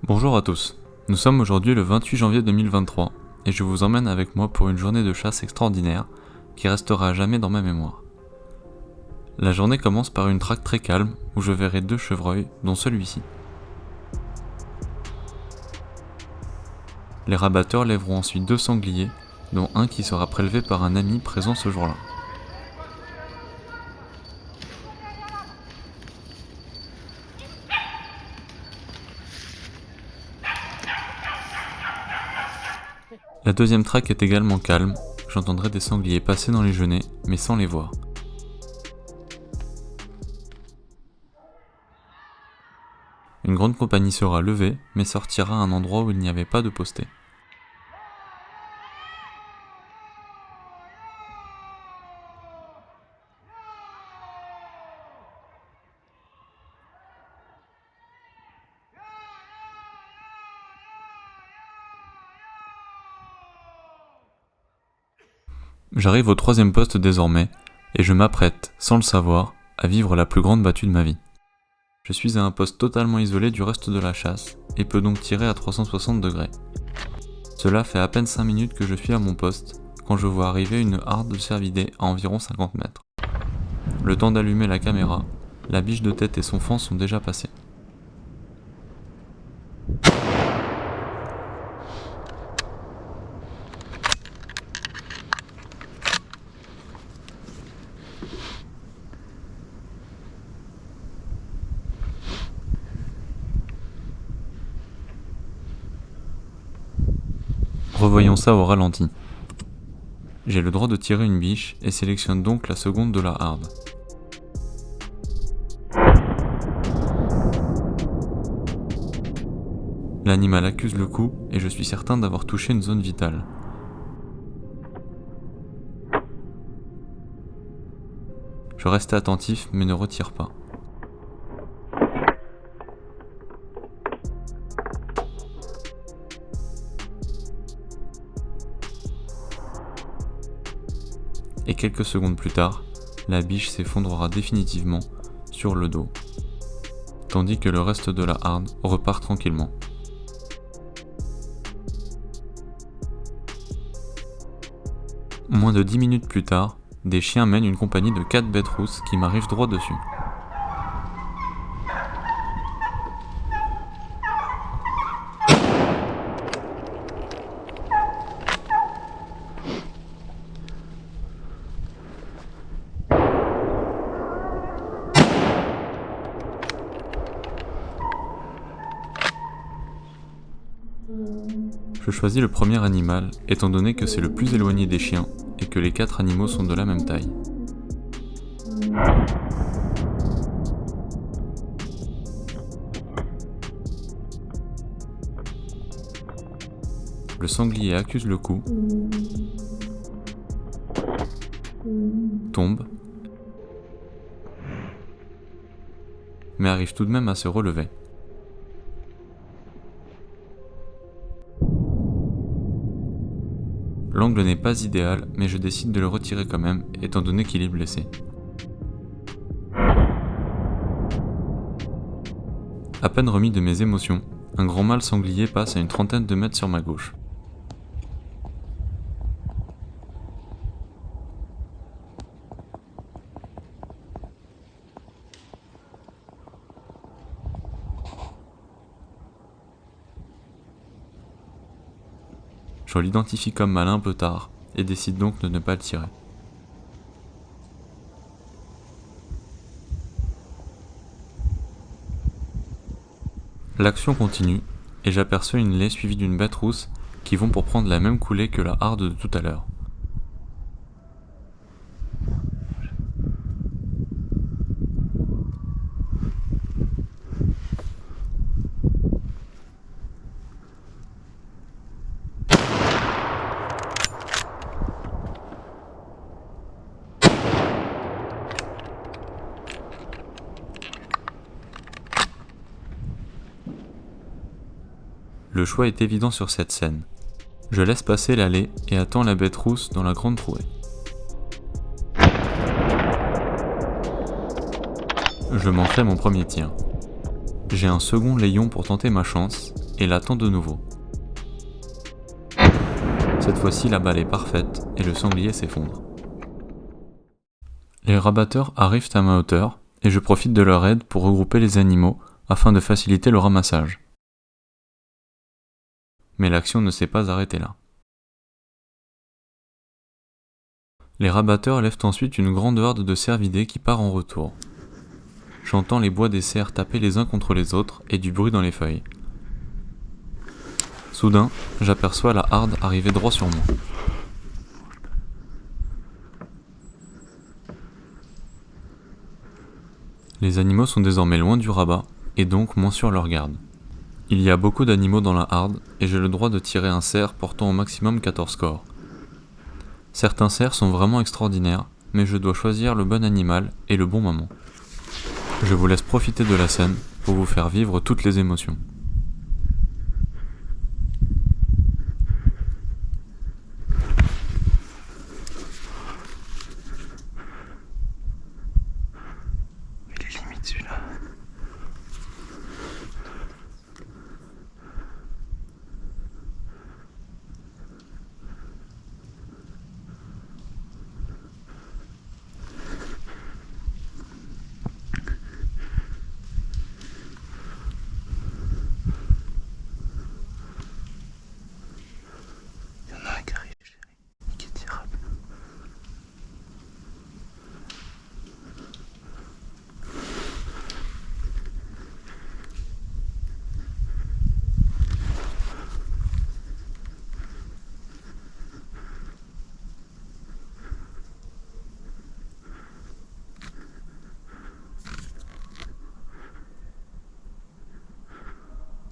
Bonjour à tous, nous sommes aujourd'hui le 28 janvier 2023 et je vous emmène avec moi pour une journée de chasse extraordinaire qui restera à jamais dans ma mémoire. La journée commence par une traque très calme où je verrai 2 chevreuils, dont celui-ci. Les rabatteurs lèveront ensuite 2 sangliers, dont un qui sera prélevé par un ami présent ce jour-là. La deuxième traque est également calme, j'entendrai des sangliers passer dans les genêts, mais sans les voir. Une grande compagnie sera levée, mais sortira à un endroit où il n'y avait pas de posté. J'arrive au 3e poste désormais, et je m'apprête, sans le savoir, à vivre la plus grande battue de ma vie. Je suis à un poste totalement isolé du reste de la chasse, et peux donc tirer à 360 degrés. Cela fait à peine 5 minutes que je suis à mon poste, quand je vois arriver une harde de cervidés à environ 50 mètres. Le temps d'allumer la caméra, la biche de tête et son faon sont déjà passés. Revoyons ça au ralenti. J'ai le droit de tirer une biche et sélectionne donc la seconde de la harde. L'animal accuse le coup et je suis certain d'avoir touché une zone vitale. Je reste attentif mais ne retire pas. Et quelques secondes plus tard, la biche s'effondrera définitivement sur le dos, tandis que le reste de la harde repart tranquillement. Moins de 10 minutes plus tard, des chiens mènent une compagnie de 4 bêtes rousses qui m'arrivent droit dessus. Je choisis le premier animal étant donné que c'est le plus éloigné des chiens et que les 4 animaux sont de la même taille. Le sanglier accuse le coup, tombe, mais arrive tout de même à se relever. L'angle n'est pas idéal, mais je décide de le retirer quand même, étant donné qu'il est blessé. À peine remis de mes émotions, un grand mâle sanglier passe à une trentaine de mètres sur ma gauche. Je l'identifie comme mâle un peu tard, et décide donc de ne pas le tirer. L'action continue, et j'aperçois une laie suivie d'une bête rousse qui vont pour prendre la même coulée que la harde de tout à l'heure. Le choix est évident sur cette scène. Je laisse passer l'allée et attends la bête rousse dans la grande trouée. Je manquerai mon premier tir. J'ai un second Léon pour tenter ma chance et l'attends de nouveau. Cette fois-ci, la balle est parfaite et le sanglier s'effondre. Les rabatteurs arrivent à ma hauteur et je profite de leur aide pour regrouper les animaux afin de faciliter le ramassage. Mais l'action ne s'est pas arrêtée là. Les rabatteurs lèvent ensuite une grande horde de cervidés qui part en retour. J'entends les bois des cerfs taper les uns contre les autres et du bruit dans les feuilles. Soudain, j'aperçois la harde arriver droit sur moi. Les animaux sont désormais loin du rabat et donc moins sur leur garde. Il y a beaucoup d'animaux dans la harde et j'ai le droit de tirer un cerf portant au maximum 14 scores. Certains cerfs sont vraiment extraordinaires, mais je dois choisir le bon animal et le bon moment. Je vous laisse profiter de la scène pour vous faire vivre toutes les émotions. Il est limite celui-là. Il y en a un qui arrive, chérie, qui est tirable.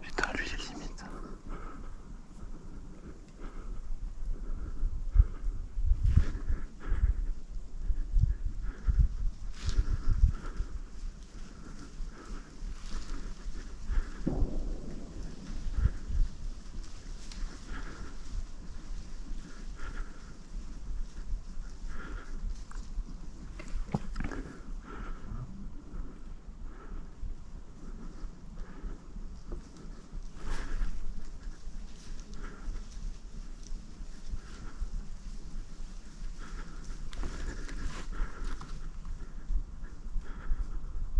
Putain, lui, il est limite.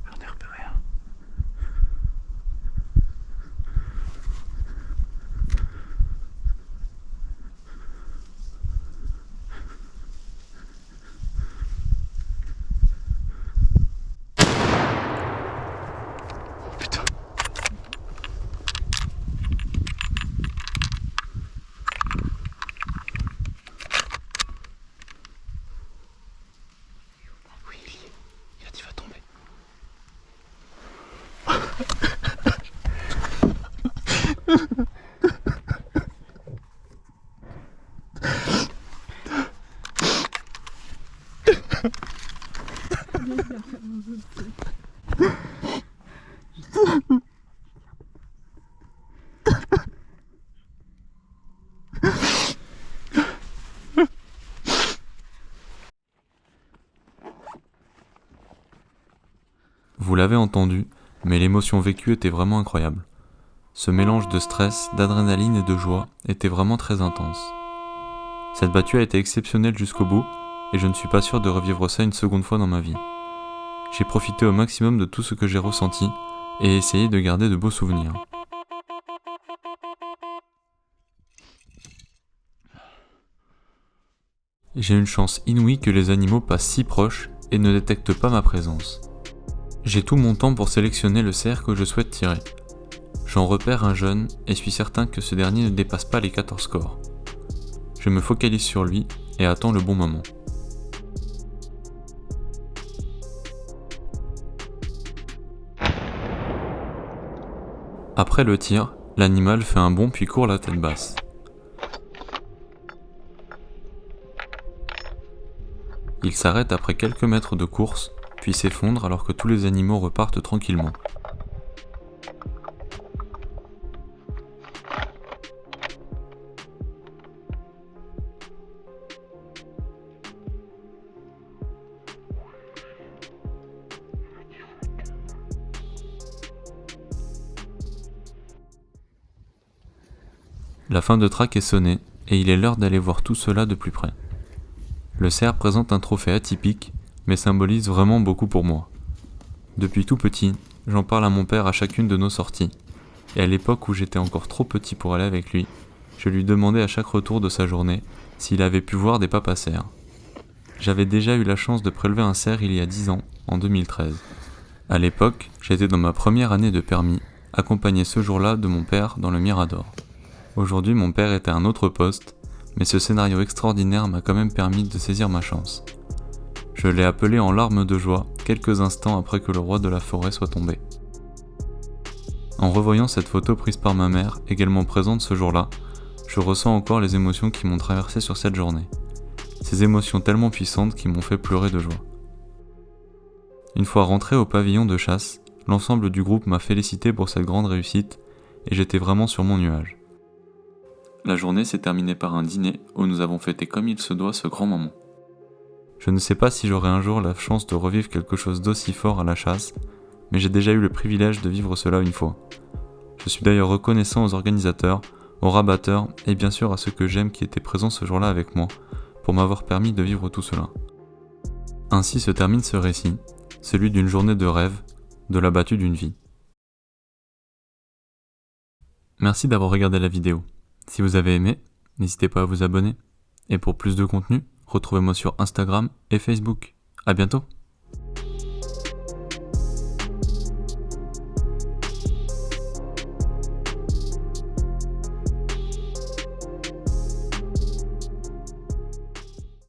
J'en ai repéré un. Putain. Oui, il y est. Il va tomber. Vous l'avez entendu, mais l'émotion vécue était vraiment incroyable. Ce mélange de stress, d'adrénaline et de joie était vraiment très intense. Cette battue a été exceptionnelle jusqu'au bout, et je ne suis pas sûr de revivre ça une seconde fois dans ma vie. J'ai profité au maximum de tout ce que j'ai ressenti, et essayé de garder de beaux souvenirs. J'ai une chance inouïe que les animaux passent si proches et ne détectent pas ma présence. J'ai tout mon temps pour sélectionner le cerf que je souhaite tirer. J'en repère un jeune et suis certain que ce dernier ne dépasse pas les 14 scores. Je me focalise sur lui et attends le bon moment. Après le tir, l'animal fait un bond puis court la tête basse. Il s'arrête après quelques mètres de course, puis s'effondre alors que tous les animaux repartent tranquillement. La fin de track est sonnée, et il est l'heure d'aller voir tout cela de plus près. Le cerf présente un trophée atypique, mais symbolise vraiment beaucoup pour moi. Depuis tout petit, j'en parle à mon père à chacune de nos sorties, et à l'époque où j'étais encore trop petit pour aller avec lui, je lui demandais à chaque retour de sa journée s'il avait pu voir des papas cerfs. J'avais déjà eu la chance de prélever un cerf il y a 10 ans, en 2013. À l'époque, j'étais dans ma première année de permis, accompagné ce jour-là de mon père dans le Mirador. Aujourd'hui, mon père était à un autre poste, mais ce scénario extraordinaire m'a quand même permis de saisir ma chance. Je l'ai appelé en larmes de joie quelques instants après que le roi de la forêt soit tombé. En revoyant cette photo prise par ma mère, également présente ce jour-là, je ressens encore les émotions qui m'ont traversé sur cette journée. Ces émotions tellement puissantes qui m'ont fait pleurer de joie. Une fois rentré au pavillon de chasse, l'ensemble du groupe m'a félicité pour cette grande réussite et j'étais vraiment sur mon nuage. La journée s'est terminée par un dîner où nous avons fêté comme il se doit ce grand moment. Je ne sais pas si j'aurai un jour la chance de revivre quelque chose d'aussi fort à la chasse, mais j'ai déjà eu le privilège de vivre cela une fois. Je suis d'ailleurs reconnaissant aux organisateurs, aux rabatteurs et bien sûr à ceux que j'aime qui étaient présents ce jour-là avec moi pour m'avoir permis de vivre tout cela. Ainsi se termine ce récit, celui d'une journée de rêve, de la battue d'une vie. Merci d'avoir regardé la vidéo. Si vous avez aimé, n'hésitez pas à vous abonner. Et pour plus de contenu, retrouvez-moi sur Instagram et Facebook. À bientôt!